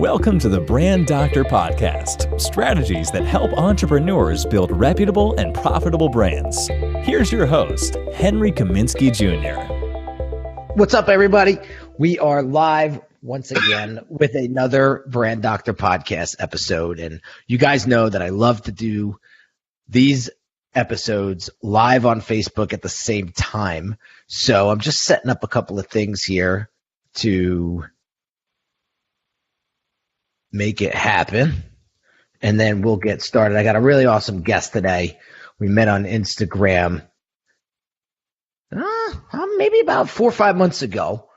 Welcome to the Brand Doctor Podcast, strategies that help entrepreneurs build reputable and profitable brands. Here's your host, Henry Kaminski Jr. What's up, everybody? We are live once again with another Brand Doctor Podcast episode. And you guys know that I love to do these episodes live on Facebook at the same time. So I'm just setting up a couple of things here to make it happen, and then we'll get started. I got a really awesome guest today. We met on Instagram maybe about 4 or 5 months ago,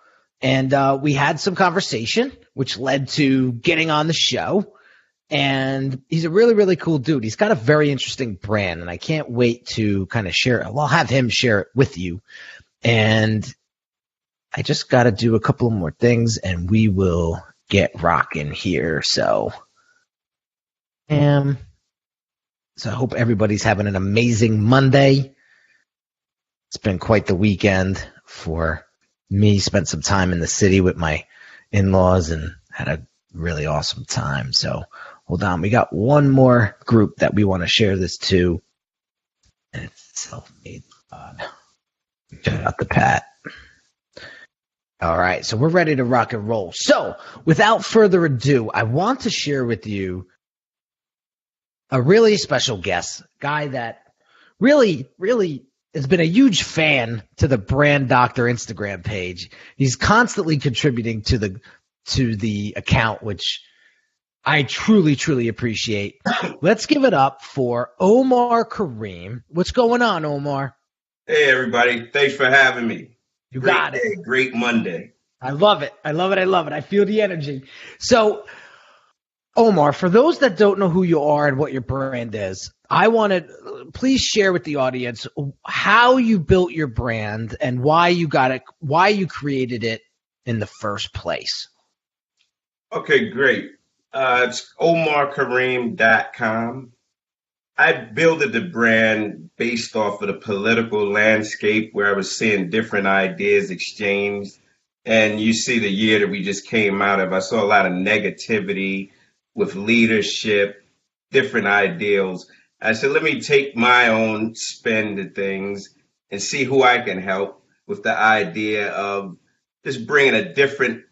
and we had some conversation, which led to getting on the show. And he's a really, really cool dude. He's got a very interesting brand, and I can't wait to kind of share it. Well, I'll have him share it with you. And I just got to do a couple more things, and we will get rocking here. So I hope everybody's having an amazing Monday. It's been quite the weekend for me. Spent some time in the city with my in-laws and had a really awesome time. So hold on. We got one more group that we want to share this to. And it's Self-Made God. Shout out to Pat. All right, so we're ready to rock and roll. So without further ado, I want to share with you a really special guest, guy that really, really has been a huge fan to the Brand Doctor Instagram page. He's constantly contributing to the account, which I truly, truly appreciate. Let's give it up for Omar Kareem. What's going on, Omar? Hey, everybody. Thanks for having me. You got it. Day, great Monday. I love it. I love it. I love it. I feel the energy. So, Omar, for those that don't know who you are and what your brand is, I want to please share with the audience how you built your brand and why you got it, why you created it in the first place. Okay, great. It's omarkareem.com. I built the brand based off of the political landscape where I was seeing different ideas exchanged. And you see the year that we just came out of, I saw a lot of negativity with leadership, different ideals. I said, let me take my own spin to things and see who I can help with the idea of just bringing a different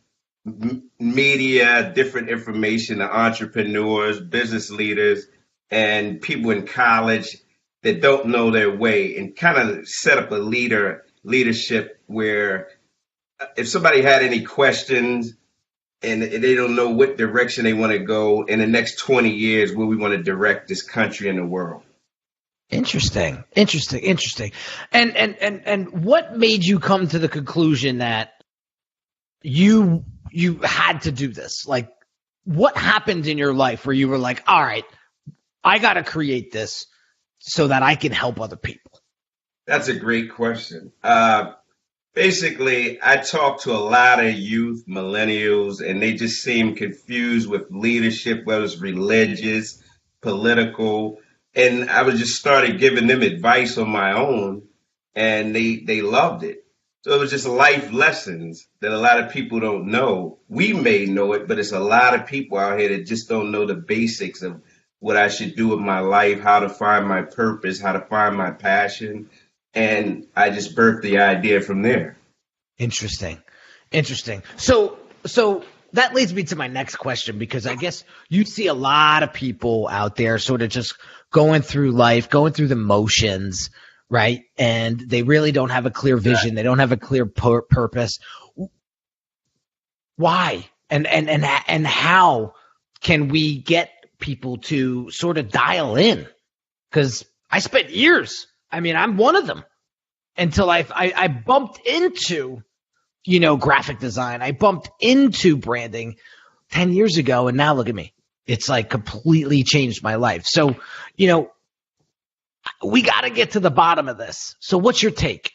media, different information to entrepreneurs, business leaders, and people in college that don't know their way, and kind of set up a leadership where if somebody had any questions and they don't know what direction they want to go in the next 20 years, where we want to direct this country and the world. Interesting. And what made you come to the conclusion that you had to do this? Like, what happened in your life where you were like, all right, I got to create this so that I can help other people? That's a great question. Basically, I talk to a lot of youth, millennials, and they just seem confused with leadership, whether it's religious, political. And I was just started giving them advice on my own, and they loved it. So it was just life lessons that a lot of people don't know. We may know it, but it's a lot of people out here that just don't know the basics of what I should do with my life, how to find my purpose, how to find my passion. And I just birthed the idea from there. Interesting. So that leads me to my next question, because I guess you see a lot of people out there sort of just going through life, going through the motions, right? And they really don't have a clear vision. They don't have a clear purpose. Why? And how can we get people to sort of dial in? Because I spent years, I'm one of them, until I bumped into, graphic design. I bumped into branding 10 years ago, and now look at me. It's like completely changed my life. So, we got to get to the bottom of this. So what's your take?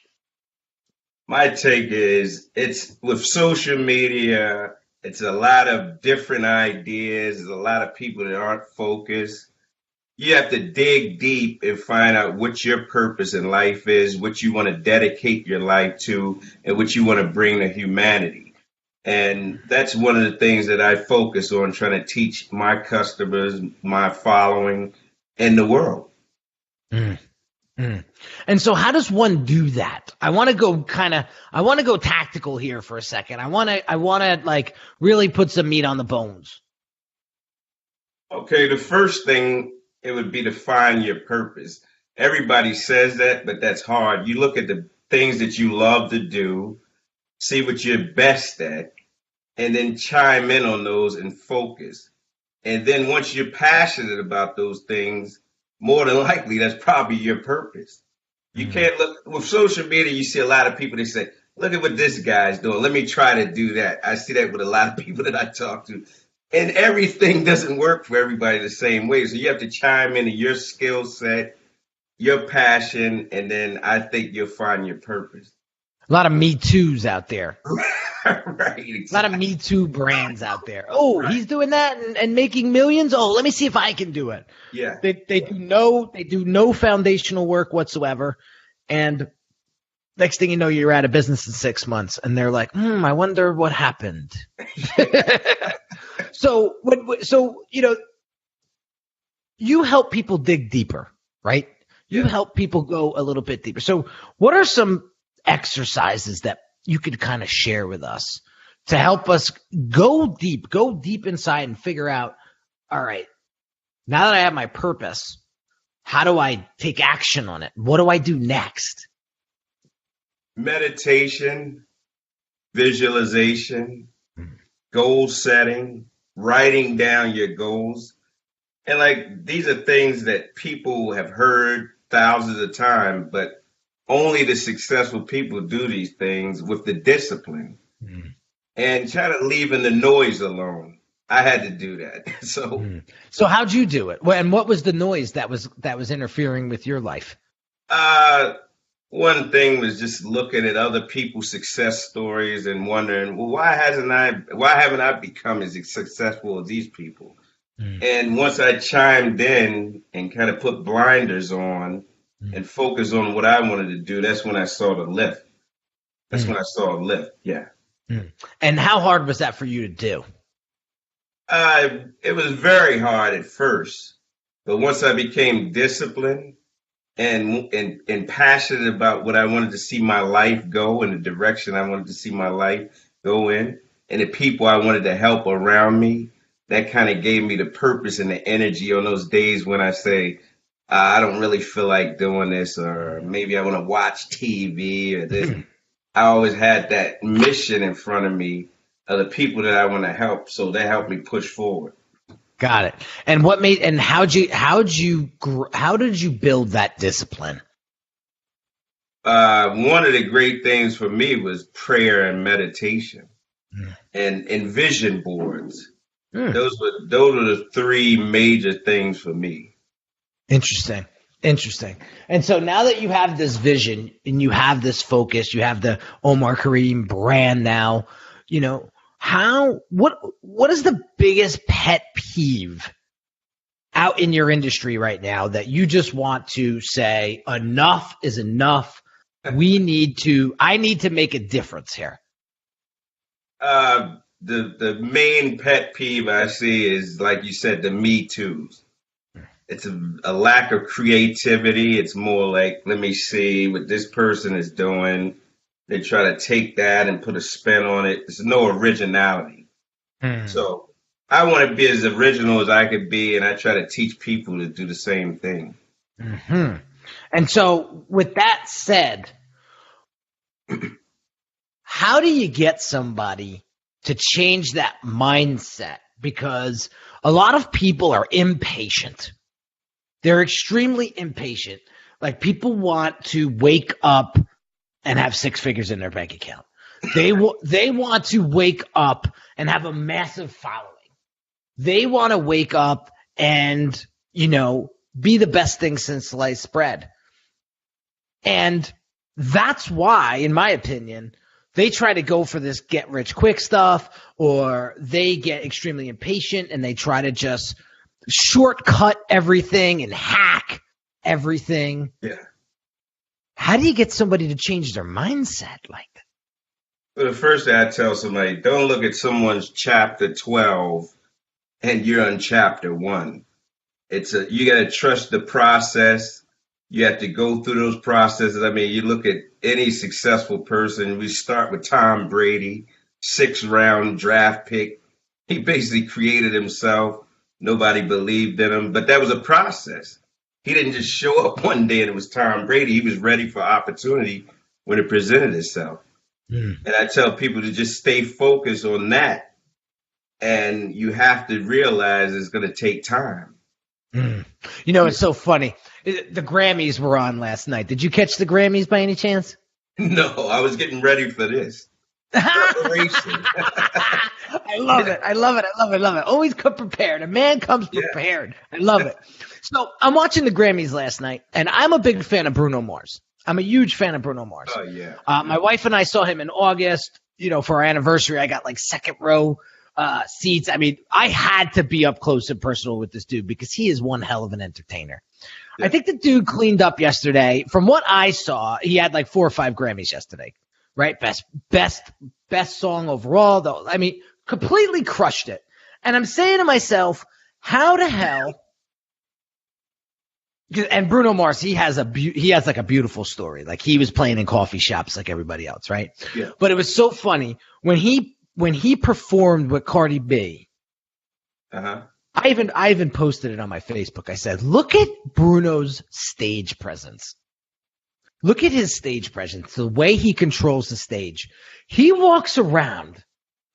My take is it's with social media, it's a lot of different ideas. There's a lot of people that aren't focused. You have to dig deep and find out what your purpose in life is, what you want to dedicate your life to, and what you want to bring to humanity. And that's one of the things that I focus on, trying to teach my customers, my following, and the world. Mm. Mm. And so how does one do that? I want to go tactical here for a second. I want to like really put some meat on the bones. Okay, the first thing, it would be to find your purpose. Everybody says that, but that's hard. You look at the things that you love to do, see what you're best at, and then chime in on those and focus. And then once you're passionate about those things, more than likely, that's probably your purpose. You can't look with social media. You see a lot of people, they say, look at what this guy's doing. Let me try to do that. I see that with a lot of people that I talk to. And everything doesn't work for everybody the same way. So you have to chime into your skill set, your passion, and then I think you'll find your purpose. A lot of Me Too's out there. Right. Exactly. A lot of Me Too brands out there. Oh, right. He's doing that and making millions. Oh, let me see if I can do it. Yeah. They do no foundational work whatsoever. And next thing you know, you're out of business in 6 months. And they're like, I wonder what happened. So, you help people dig deeper, right? You help people go a little bit deeper. So what are some exercises that you could kind of share with us to help us go deep inside and figure out, all right, now that I have my purpose, how do I take action on it? What do I do next? Meditation, visualization, goal setting, writing down your goals. And like, these are things that people have heard thousands of times, but only the successful people do these things with the discipline and try to leave in the noise alone. I had to do that. So how'd you do it? And what was the noise that was interfering with your life? One thing was just looking at other people's success stories and wondering, well, why haven't I become as successful as these people? And once I chimed in and kind of put blinders on and focused on what I wanted to do, that's when I saw the lift. That's when I saw a lift. Yeah. And how hard was that for you to do? It was very hard at first, but once I became disciplined and passionate about what I wanted to see my life go in, the direction I wanted to see my life go in, and the people I wanted to help around me, that kind of gave me the purpose and the energy on those days when I say, I don't really feel like doing this, or maybe I want to watch TV or this. I always had that mission in front of me of the people that I want to help. So that helped me push forward. Got it. And how did you build that discipline? One of the great things for me was prayer and meditation and vision boards. Those were the three major things for me. Interesting. And so now that you have this vision and you have this focus, you have the Omar Kareem brand now, what is the biggest pet peeve out in your industry right now that you just want to say, enough is enough? I need to make a difference here. The main pet peeve I see is, like you said, the Me Too's. It's a lack of creativity. It's more like, let me see what this person is doing. They try to take that and put a spin on it. There's no originality. So I want to be as original as I could be, and I try to teach people to do the same thing. And so with that said, how do you get somebody to change that mindset? Because a lot of people are impatient. They're extremely impatient. Like, people want to wake up and have 6 figures in their bank account. They want to wake up and have a massive following. They want to wake up and, be the best thing since sliced bread. And that's why, in my opinion, they try to go for this get rich quick stuff, or they get extremely impatient and they try to just shortcut everything and hack everything. Yeah. How do you get somebody to change their mindset like that? Well, the first thing I tell somebody, don't look at someone's chapter 12 and you're on chapter 1. You got to trust the process. You have to go through those processes. I mean, you look at any successful person. We start with Tom Brady, 6th-round draft pick. He basically created himself. Nobody believed in him, but that was a process. He didn't just show up one day and it was Tom Brady. He was ready for opportunity when it presented itself. And I tell people to just stay focused on that. And you have to realize it's going to take time. You know, it's so funny. The Grammys were on last night. Did you catch the Grammys by any chance? No, I was getting ready for this. Preparation. I love it. I love it. I love it. I love it. Always come prepared. A man comes prepared. I love it. So I'm watching the Grammys last night, and I'm a big fan of Bruno Mars. I'm a huge fan of Bruno Mars. Oh, yeah. My wife and I saw him in August. You know, for our anniversary, I got like second row seats. I mean, I had to be up close and personal with this dude because he is one hell of an entertainer. Yeah. I think the dude cleaned up yesterday. From what I saw, he had like 4 or 5 Grammys yesterday, right? Best song overall, though. I mean, completely crushed it. And I'm saying to myself, how the hell? And Bruno Mars, he has like a beautiful story. Like he was playing in coffee shops like everybody else, right? Yeah. But it was so funny when he performed with Cardi B. Uh-huh. I even posted it on my Facebook. I said, look at Bruno's stage presence. Look at his stage presence, the way he controls the stage. He walks around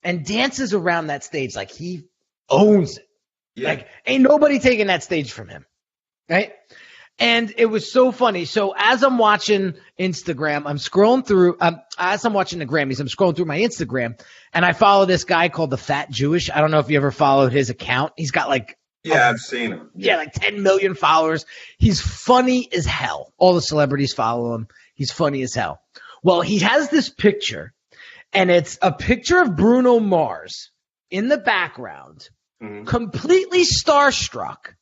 and dances around that stage like he owns it. Yeah. Like ain't nobody taking that stage from him, right? And it was so funny. So as I'm watching Instagram, I'm scrolling through, as I'm watching the Grammys, I'm scrolling through my Instagram, and I follow this guy called the Fat Jewish. I don't know if you ever followed his account. He's got like, I've seen him. Yeah, like 10 million followers. He's funny as hell. All the celebrities follow him. He's funny as hell. Well, he has this picture, and it's a picture of Bruno Mars in the background, completely starstruck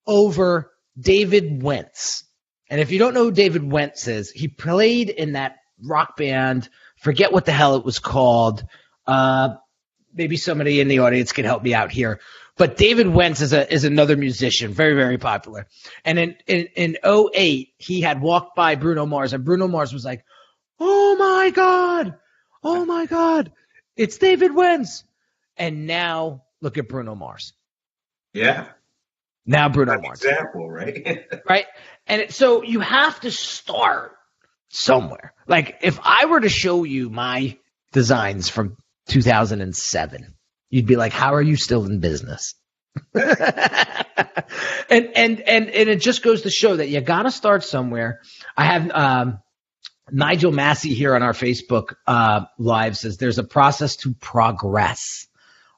over David Wentz. And if you don't know who David Wentz is, he played in that rock band, forget what the hell it was called. Maybe somebody in the audience can help me out here. But David Wentz is another musician, very, very popular. And in 2008, he had walked by Bruno Mars, and Bruno Mars was like, oh my God, it's David Wentz. And now look at Bruno Mars. Yeah. Now Bruno Mars. Example, right? Right? And so you have to start somewhere. Like if I were to show you my designs from 2007, you'd be like, how are you still in business? and it just goes to show that you got to start somewhere. I have Nigel Massey here on our Facebook live says there's a process to progress.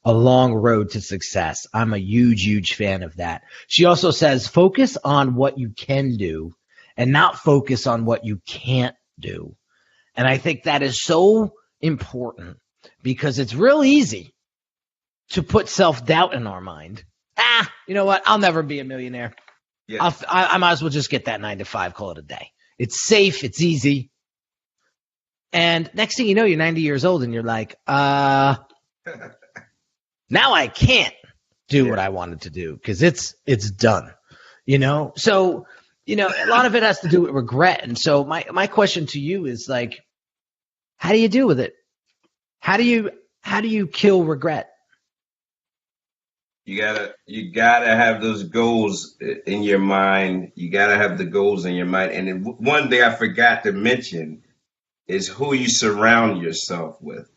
A long road to success. I'm a huge, huge fan of that. She also says, focus on what you can do and not focus on what you can't do. And I think that is so important because it's real easy to put self-doubt in our mind. You know what? I'll never be a millionaire. Yeah. I might as well just get that 9 to 5, call it a day. It's safe. It's easy. And next thing you know, you're 90 years old and you're like, now I can't do what I wanted to do because it's done, you know? So, you know, a lot of it has to do with regret. And so my question to you is like, how do you deal with it? How do you kill regret? You gotta have those goals in your mind. You gotta have the goals in your mind. And then one thing I forgot to mention is who you surround yourself with.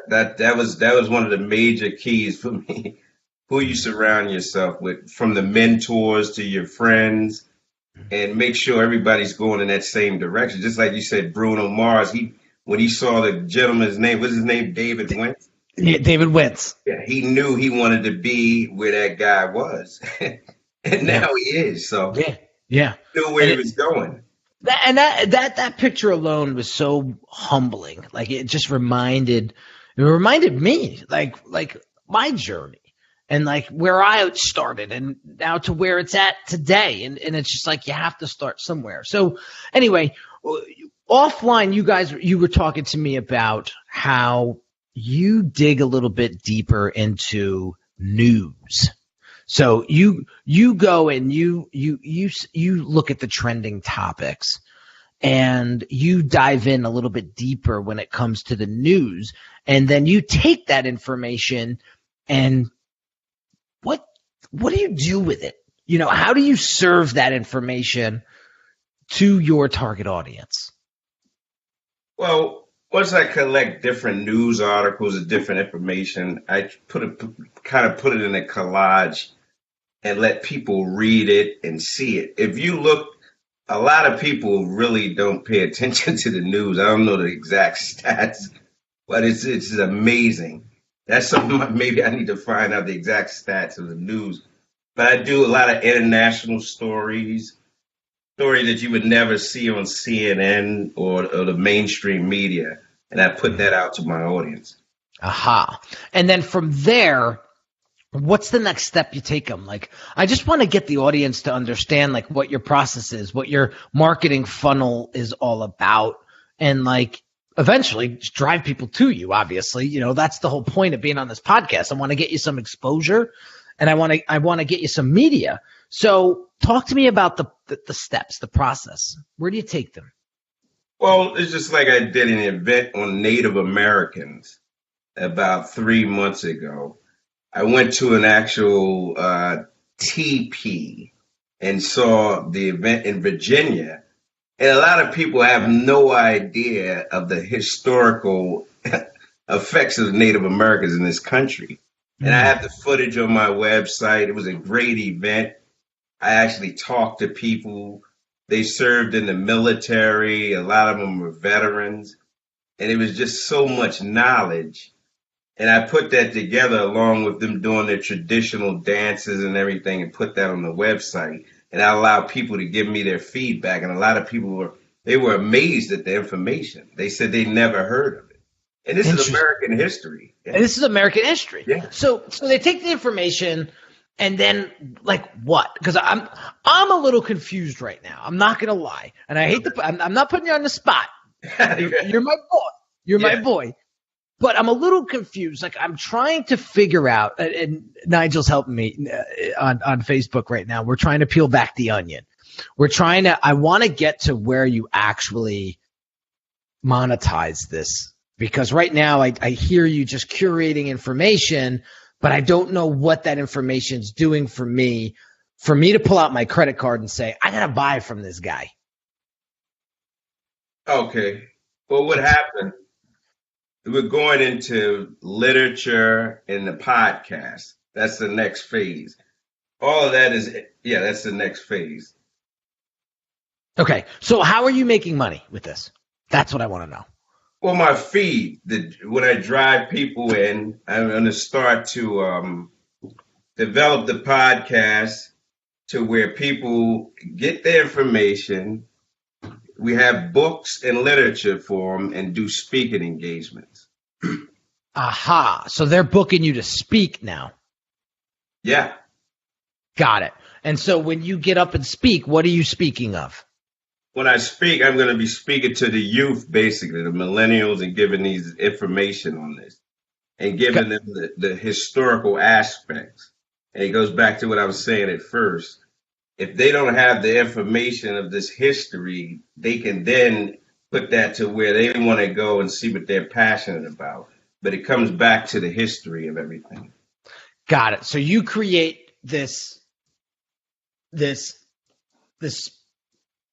That was one of the major keys for me. Who you surround yourself with, from the mentors to your friends, and make sure everybody's going in that same direction. Just like you said, Bruno Mars, when he saw the gentleman's name, what's his name? David Wentz? Yeah, David Wentz. Yeah, he knew he wanted to be where that guy was. And now he is. So yeah. He knew where he was going. That picture alone was so humbling. Like it just reminded me like my journey and like where I started and now to where it's at today. And it's just like you have to start somewhere. So anyway, offline, you were talking to me about how you dig a little bit deeper into news. So you go and you look at the trending topics and you dive in a little bit deeper when it comes to the news, and then you take that information and what do you do with it? You know, how do you serve that information to your target audience? Well, once I collect different news articles and different information, I put it in a collage and let people read it and see it. If you look, a lot of people really don't pay attention to the news. I don't know the exact stats, but it's amazing. That's something maybe I need to find out the exact stats of the news. But I do a lot of international stories that you would never see on CNN or the mainstream media, and I put that out to my audience. Aha. And then from there, what's the next step you take them? Like, I just want to get the audience to understand like what your process is, what your marketing funnel is all about, and like eventually just drive people to you. Obviously, you know, that's the whole point of being on this podcast. I want to get you some exposure, and I want to get you some media. So talk to me about the steps, the process. Where do you take them? Well, it's just like I did an event on Native Americans about 3 months ago. I went to an actual TP and saw the event in Virginia. And a lot of people have no idea of the historical effects of Native Americans in this country. And I have the footage on my website. It was a great event. I actually talked to people. They served in the military. A lot of them were veterans. And it was just so much knowledge. And I put that together along with them doing their traditional dances and everything and put that on the website. And I allowed people to give me their feedback. And a lot of people were amazed at the information. They said they never heard of it. And this is American history. Yeah. And this is American history. Yeah. So they take the information and then like what? Because I'm a little confused right now. I'm not gonna lie. And I hate I'm not putting you on the spot. You're my boy. You're my boy. But I'm a little confused. Like I'm trying to figure out, and Nigel's helping me on Facebook right now. We're trying to peel back the onion. I want to get to where you actually monetize this, because right now I hear you just curating information, but I don't know what that information is doing for me to pull out my credit card and say, I got to buy from this guy. Okay. Well, what happened? We're going into literature and the podcast. That's the next phase. All of that that's the next phase. Okay. So how are you making money with this? That's what I want to know. Well, my feed, when I drive people in, I'm going to start to develop the podcast to where people get their information. We have books and literature for them and do speaking engagements. Aha. So they're booking you to speak now. Yeah. Got it. And so when you get up and speak, what are you speaking of? When I speak, I'm going to be speaking to the youth, basically, the millennials, and giving these information on this and giving them the historical aspects. And it goes back to what I was saying at first. If they don't have the information of this history, they can then put that to where they want to go and see what they're passionate about. But it comes back to the history of everything. Got it. So you create this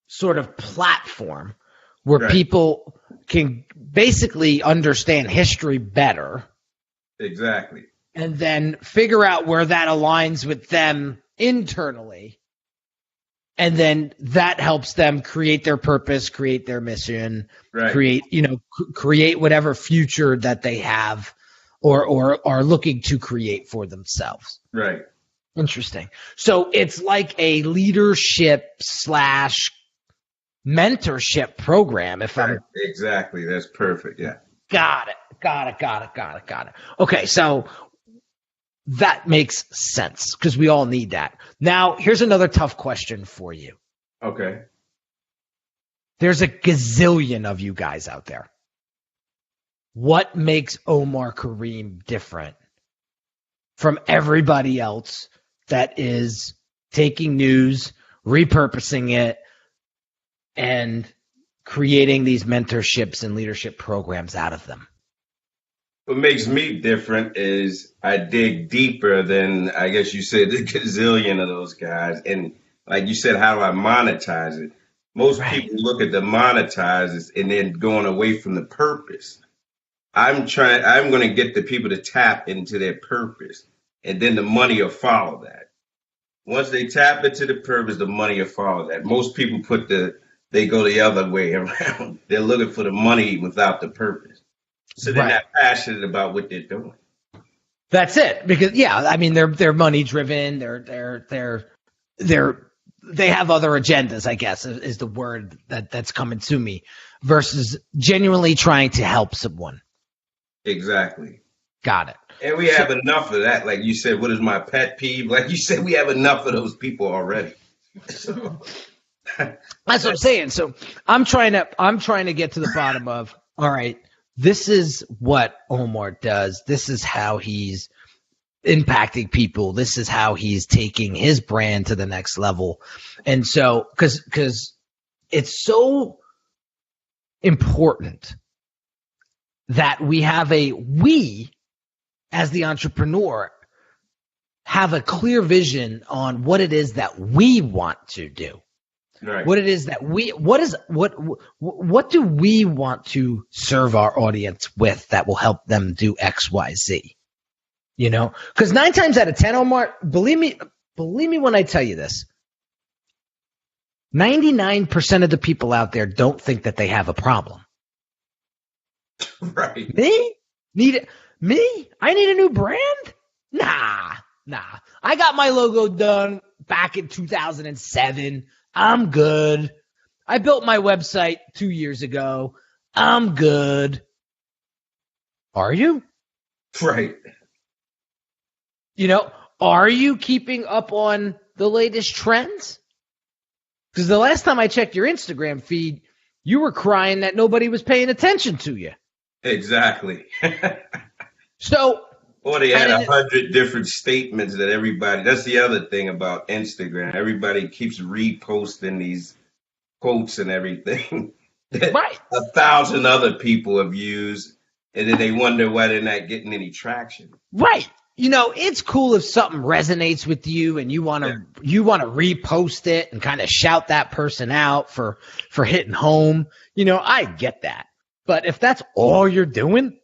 sort of platform where people can basically understand history better. Exactly. And then figure out where that aligns with them internally. And then that helps them create their purpose, create their mission, create whatever future that they have or are looking to create for themselves. Right. Interesting. So it's like a leadership / mentorship program. Exactly. That's perfect. Yeah. Got it. Okay. So that makes sense because we all need that. Now, here's another tough question for you. Okay. There's a gazillion of you guys out there. What makes Omar Kareem different from everybody else that is taking news, repurposing it, and creating these mentorships and leadership programs out of them? What makes me different is I dig deeper than, I guess you said, the gazillion of those guys. And like you said, how do I monetize it? Most people look at the monetizers and then going away from the purpose. I'm going to get the people to tap into their purpose, and then the money will follow that. Once they tap into the purpose, the money will follow that. Most people they go the other way around. They're looking for the money without the purpose. So they're not passionate about what they're doing. That's it. Because they're money driven. They have other agendas, I guess, is the word that's coming to me, versus genuinely trying to help someone. Exactly. Got it. And we have enough of that. Like you said, what is my pet peeve? Like you said, we have enough of those people already. So that's what I'm saying. So I'm trying to get to the bottom of, all right, this is what Omar does. This is how he's impacting people. This is how he's taking his brand to the next level. And so, because it's so important that we as the entrepreneur have a clear vision on what it is that we want to do. Right. What it is that what do we want to serve our audience with that will help them do X, Y, Z? You know, because 9 times out of 10, Omar, believe me when I tell you this, 99% of the people out there don't think that they have a problem. Right. I need a new brand? Nah. I got my logo done back in 2007. I'm good. I built my website 2 years ago. I'm good. Are you? Right. You know, are you keeping up on the latest trends? Because the last time I checked your Instagram feed, you were crying that nobody was paying attention to you. Exactly. Or they had 100 different statements that that's the other thing about Instagram. Everybody keeps reposting these quotes and everything that 1,000 other people have used, and then they wonder why they're not getting any traction. Right. You know, it's cool if something resonates with you and you want to repost it and kind of shout that person out for hitting home. You know, I get that. But if that's all you're doing,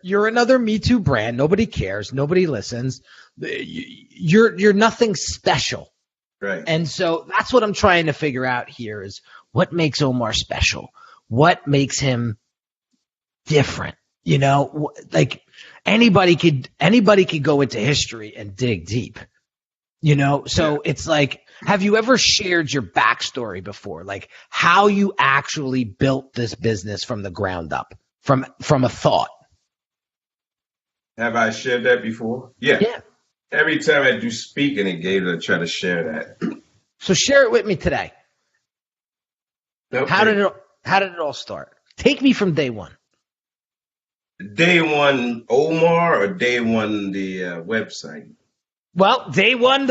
you're another Me Too brand. Nobody cares. Nobody listens. You're nothing special. Right. And so that's what I'm trying to figure out here is what makes Omar special? What makes him different? You know, like anybody could go into history and dig deep, you know? So it's like, have you ever shared your backstory before? Like how you actually built this business from the ground up, from a thought? Have I shared that before? Yeah. Every time I do speaking engagements, I try to share that. So share it with me today. Okay. How did it all start? Take me from day one. Day one, Omar, or day one, the website? Well, day one,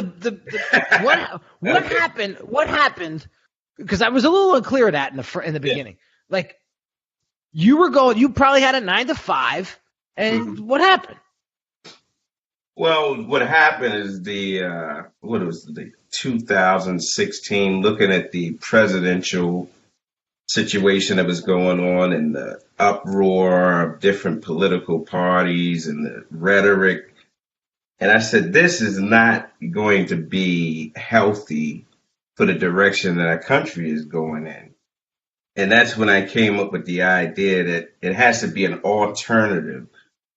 what happened? What happened? Because I was a little unclear of that in the beginning. Like you probably had a 9 to 5, and what happened? Well, what happened is the 2016, looking at the presidential situation that was going on and the uproar of different political parties and the rhetoric. And I said, this is not going to be healthy for the direction that our country is going in. And that's when I came up with the idea that it has to be an alternative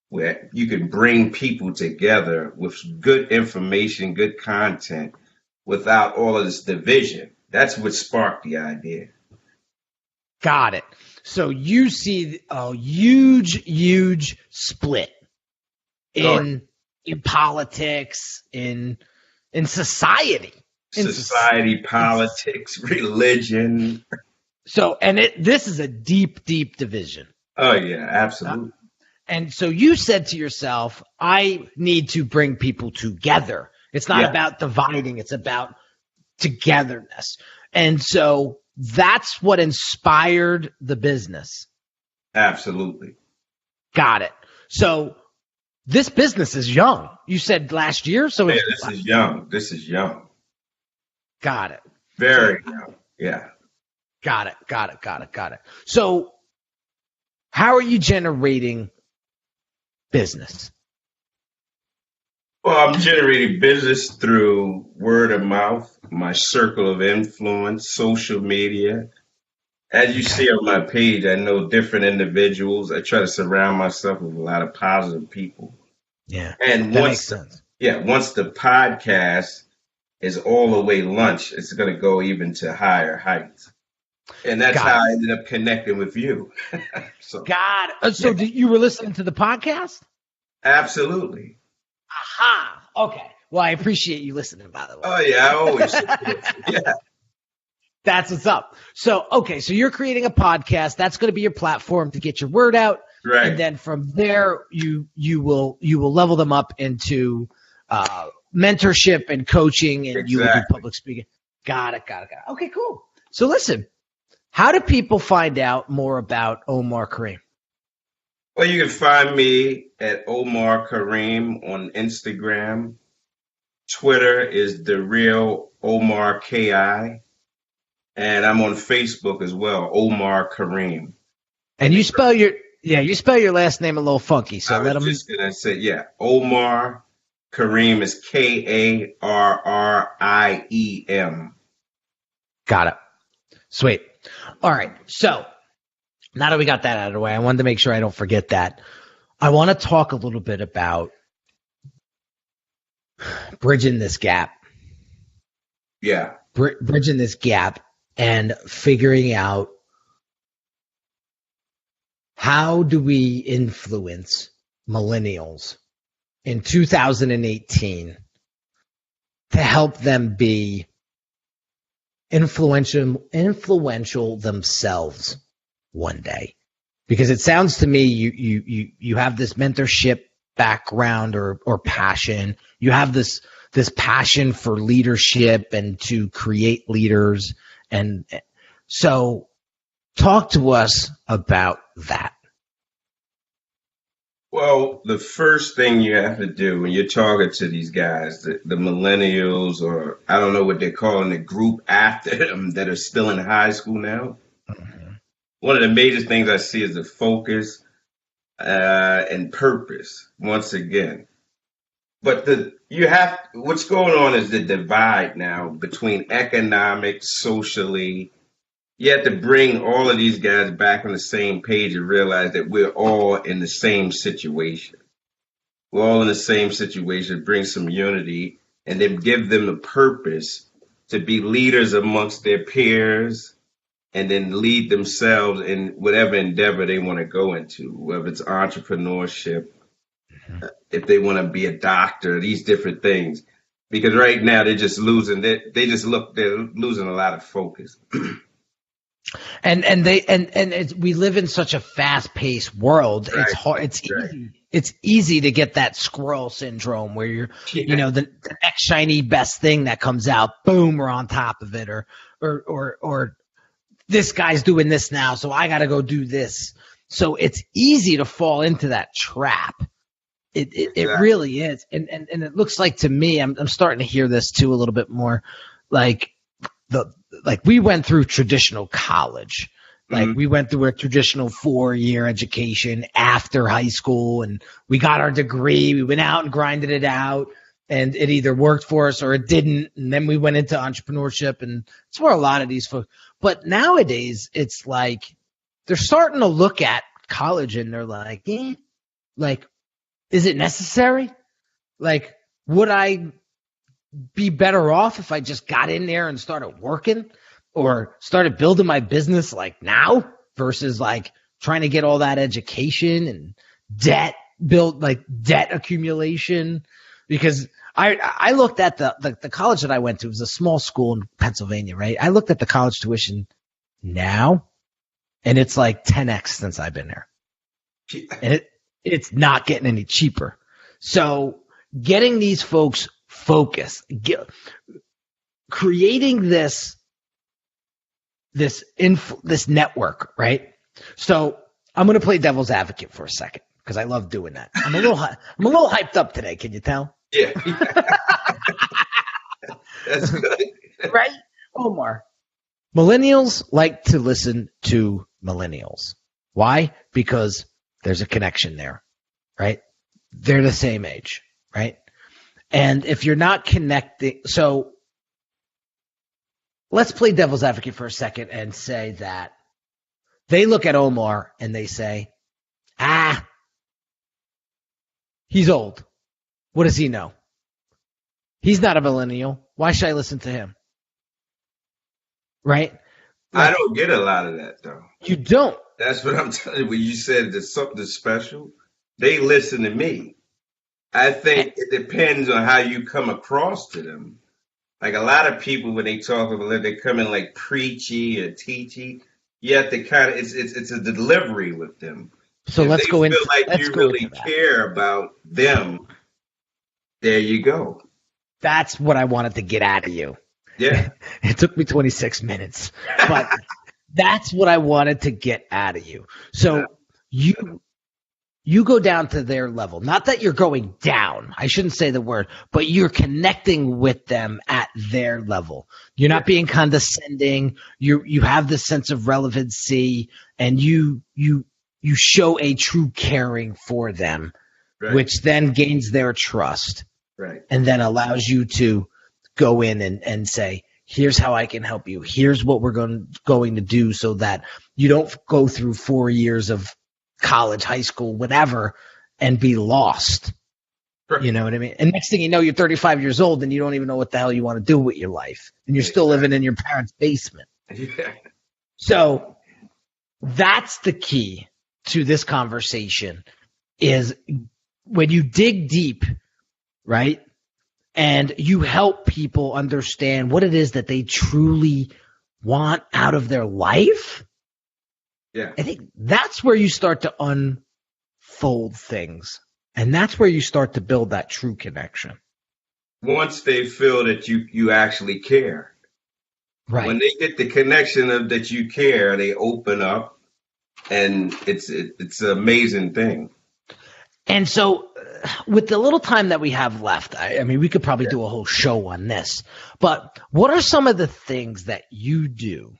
where you can bring people together with good information, good content, without all of this division. That's what sparked the idea. Got it. So you see a huge split in politics, in society. Society, politics, religion. So, and this is a deep, deep division. Oh, yeah, absolutely. And so you said to yourself, I need to bring people together. It's not about dividing. It's about togetherness. And so that's what inspired the business. Absolutely. Got it. So this business is young. You said last year. So yeah, this is young. Got it. Very young. Yeah. Got it. So how are you generating business? Well, I'm generating business through word of mouth, my circle of influence, social media. As you see on my page, I know different individuals. I try to surround myself with a lot of positive people. Yeah. And that makes sense. Once the podcast is all the way launched, it's going to go even to higher heights. And that's how I ended up connecting with you. Got it. So you were listening to the podcast? Absolutely. Aha. Okay. Well, I appreciate you listening, by the way. Oh, yeah. I always yeah. That's what's up. So, okay. So you're creating a podcast. That's going to be your platform to get your word out. Right. And then from there, you will level them up into mentorship and coaching, and you will do public speaking. Got it. Okay, cool. So listen, how do people find out more about Omar Kareem? Well, you can find me at Omar Kareem on Instagram. Twitter is The Real Omar KI. And I'm on Facebook as well, Omar Kareem. And you spell your last name a little funky. So I was just going to say, Omar Kareem is Karriem. Got it. Sweet. All right. So now that we got that out of the way, I wanted to make sure I don't forget that. I want to talk a little bit about bridging this gap. Yeah. Bridging this gap and figuring out how do we influence millennials in 2018 to help them be influential themselves one day. Because it sounds to me you have this mentorship background or passion. You have this passion for leadership and to create leaders. And so talk to us about that. Well, the first thing you have to do when you're talking to these guys, the millennials, or I don't know what they're calling the group after them that are still in high school now. Mm-hmm. One of the major things I see is the focus and purpose once again. But what's going on is the divide now between economics, socially. You have to bring all of these guys back on the same page and realize that we're all in the same situation. We're all in the same situation, bring some unity, and then give them a purpose to be leaders amongst their peers and then lead themselves in whatever endeavor they want to go into, whether it's entrepreneurship, if they want to be a doctor, these different things. Because right now they're just losing, they're losing a lot of focus. And we live in such a fast-paced world. Right. It's hard. It's easy to get that squirrel syndrome where you're, the next shiny best thing that comes out, boom, we're on top of it, or this guy's doing this now, so I got to go do this. So it's easy to fall into that trap. It really is, and it looks like to me, I'm starting to hear this too a little bit more, like we went through traditional college. Like we went through a traditional 4-year education after high school, and we got our degree. We went out and grinded it out, and it either worked for us or it didn't. And then we went into entrepreneurship, and it's where a lot of these folks. But nowadays, it's like they're starting to look at college and they're like, is it necessary? Like, would I be better off if I just got in there and started working or started building my business like now versus like trying to get all that education and debt accumulation? Because I looked at the college that I went to. It was a small school in Pennsylvania, right? I looked at the college tuition now, and it's like 10x since I've been there. And it's not getting any cheaper. So getting these folks focused, creating this network, right? So I'm going to play devil's advocate for a second because I love doing that. I'm a little hyped up today. Can you tell? Yeah. That's good. Right? Omar. Millennials like to listen to millennials. Why? Because there's a connection there, right? They're the same age, right? And if you're not connecting, so let's play devil's advocate for a second and say that they look at Omar and they say, he's old. What does he know? He's not a millennial. Why should I listen to him? Right? I don't get a lot of that, though. You don't. That's what I'm telling you. When you said there's something special, they listen to me. I think it depends on how you come across to them. Like a lot of people, when they talk about, they come in like preachy or teachy. You have to kind of, it's a delivery with them. So let's go into, like you really care about them. There you go. That's what I wanted to get out of you. Yeah. It took me 26 minutes, but that's what I wanted to get out of you. So you go down to their level. Not that you're going down. I shouldn't say the word, but you're connecting with them at their level. You're not being condescending. You have this sense of relevancy, and you show a true caring for them, right, which then gains their trust, right, and then allows you to go in and say, here's how I can help you. Here's what we're going to do so that you don't go through 4 years of college, high school, whatever, and be lost. Right. You know what I mean? And next thing you know, you're 35 years old and you don't even know what the hell you want to do with your life. And you're still living in your parents' basement. Yeah. So that's the key to this conversation, is when you dig deep, right? And you help people understand what it is that they truly want out of their life. Yeah. I think that's where you start to unfold things. And that's where you start to build that true connection. Once they feel that you actually care. Right. When they get the connection of that you care, they open up, and it's an amazing thing. And so with the little time that we have left, I mean, we could probably do a whole show on this, but what are some of the things that you do?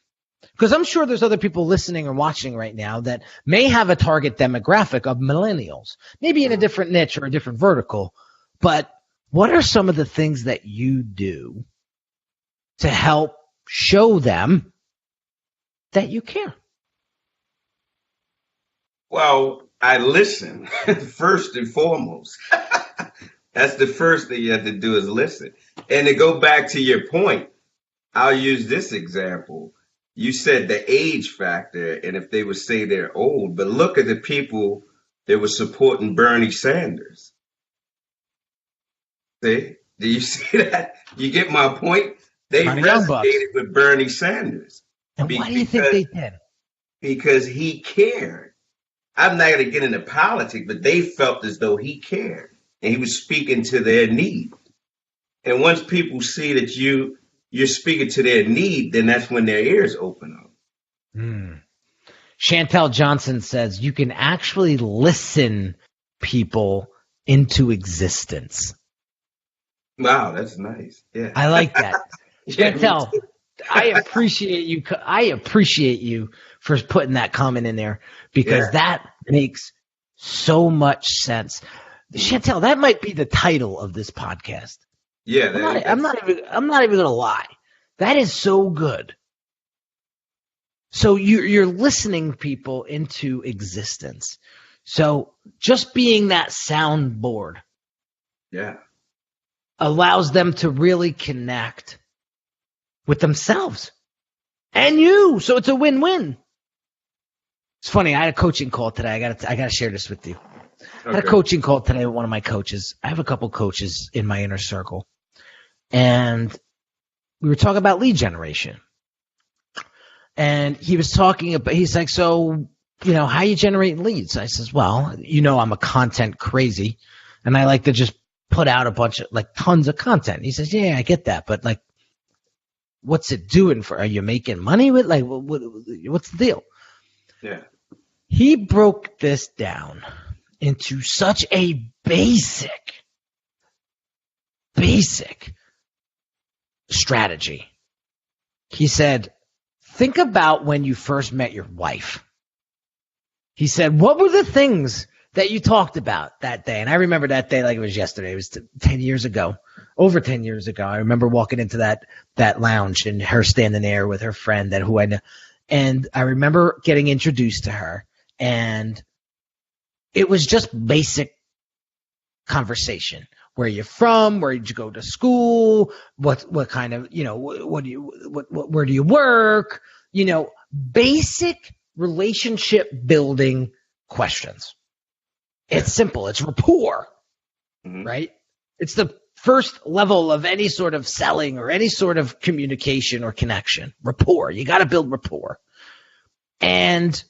Because I'm sure there's other people listening or watching right now that may have a target demographic of millennials, maybe in a different niche or a different vertical. But what are some of the things that you do to help show them that you care? Well, I listen first and foremost. That's the first thing you have to do, is listen. And to go back to your point, I'll use this example. You said the age factor, and if they would say they're old, but look at the people that were supporting Bernie Sanders. See? Do you see that? You get my point? They resonated with Bernie Sanders. And why do you think they did? Because he cared. I'm not going to get into politics, but they felt as though he cared, and he was speaking to their need. And once people see that you're speaking to their need, then that's when their ears open up. Chantel Johnson says you can actually listen people into existence. Wow, that's nice. Yeah, I like that. Chantel, I appreciate you for putting that comment in there, because that makes so much sense. Chantel, that might be the title of this podcast. Yeah, I'm not even gonna lie. That is so good. So you're listening people into existence. So just being that soundboard, allows them to really connect with themselves and you. So it's a win-win. It's funny. I had a coaching call today. I gotta share this with you. Okay. I had a coaching call today with one of my coaches. I have a couple coaches in my inner circle, and we were talking about lead generation. And he was talking about, he's like, so, how you generate leads? I says, well, I'm a content crazy and I like to just put out a bunch of tons of content. He says, yeah, I get that. But what's it doing are you making money with what's the deal? Yeah. He broke this down into such a basic strategy. He said, think about when you first met your wife. He said, what were the things that you talked about that day? And I remember that day like it was yesterday. It was 10 years ago, over 10 years ago. I remember walking into that lounge and her standing there with her friend who I know. And I remember getting introduced to her, and it was just basic conversation. Where you're from? Where did you go to school? What kind of, where do you work? Basic relationship building questions. It's simple. It's rapport, right? It's the first level of any sort of selling or any sort of communication or connection. Rapport. You got to build rapport. And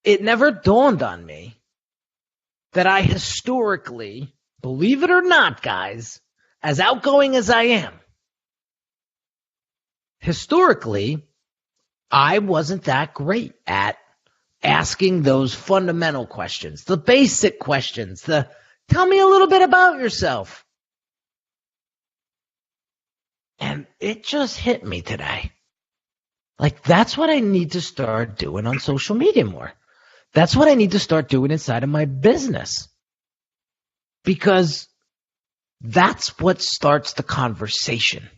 it never dawned on me that I historically, believe it or not, guys, as outgoing as I am, historically, I wasn't that great at asking those fundamental questions, the basic questions, tell me a little bit about yourself. And it just hit me today. That's what I need to start doing on social media more. That's what I need to start doing inside of my business. Because that's what starts the conversation.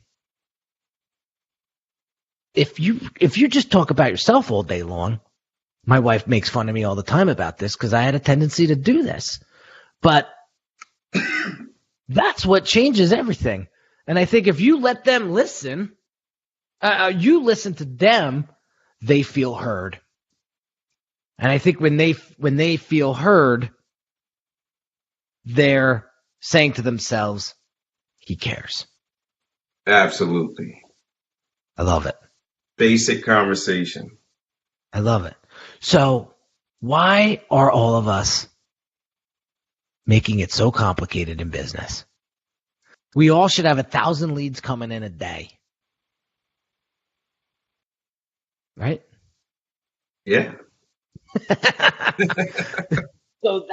If you just talk about yourself all day long, my wife makes fun of me all the time about this because I had a tendency to do this. But that's what changes everything. And I think if you let them listen, you listen to them, they feel heard. And I think when they feel heard, they're saying to themselves, he cares. Absolutely. I love it. Basic conversation. I love it. So why are all of us making it so complicated in business? We all should have 1,000 leads coming in a day. Right? Yeah. So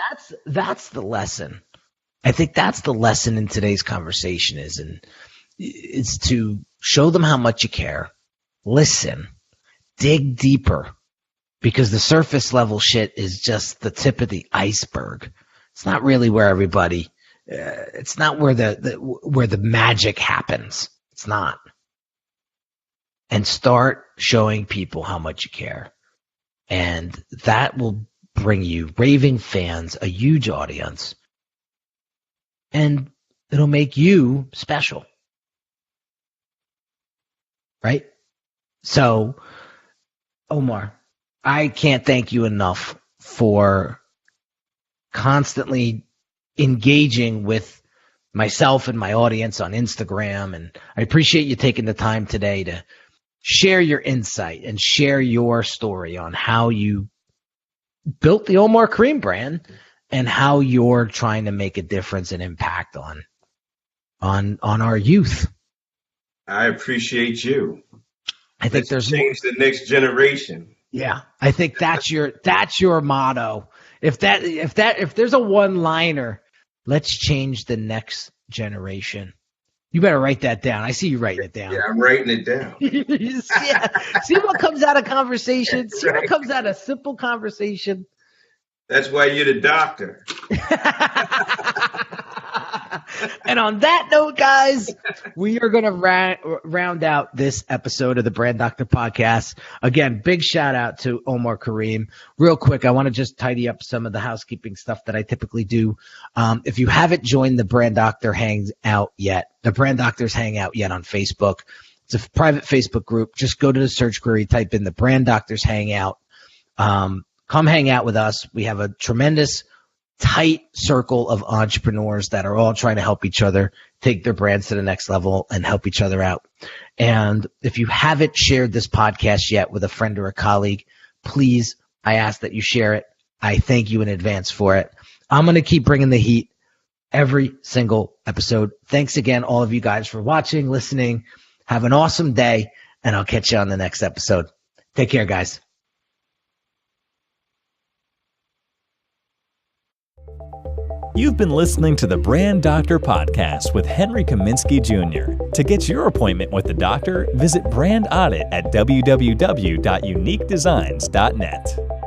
that's the lesson. I think that's the lesson in today's conversation is to show them how much you care, listen, dig deeper, because the surface level shit is just the tip of the iceberg. It's not really where everybody. It's not where the magic happens. It's not. And start showing people how much you care, and that will bring you raving fans, a huge audience, and it'll make you special. Right? So, Omar, I can't thank you enough for constantly engaging with myself and my audience on Instagram. And I appreciate you taking the time today to share your insight and share your story on how you built the Omar Kareem brand and how you're trying to make a difference and impact on our youth. I appreciate you. I think there's change the next generation. Yeah, I think that's your motto. If there's a one-liner, let's change the next generation. You better write that down. I see you writing it down. Yeah, I'm writing it down. See what comes out of conversation. See what comes out of simple conversation. That's why you're the doctor. And on that note, guys, we are going to round out this episode of the Brand Doctor Podcast. Again, big shout out to Omar Kareem. Real quick, I want to just tidy up some of the housekeeping stuff that I typically do. If you haven't joined the Brand Doctor Hangout yet, the Brand Doctors Hangout yet on Facebook, it's a private Facebook group. Just go to the search query, type in the Brand Doctors Hangout. Come hang out with us. We have a tremendous tight circle of entrepreneurs that are all trying to help each other take their brands to the next level and help each other out. And if you haven't shared this podcast yet with a friend or a colleague, please, I ask that you share it. I thank you in advance for it. I'm going to keep bringing the heat every single episode. Thanks again, all of you guys, for watching, listening. Have an awesome day, and I'll catch you on the next episode. Take care, guys. You've been listening to the Brand Doctor Podcast with Henry Kaminski Jr. To get your appointment with the doctor, visit Brand Audit at www.uniquedesignz.net.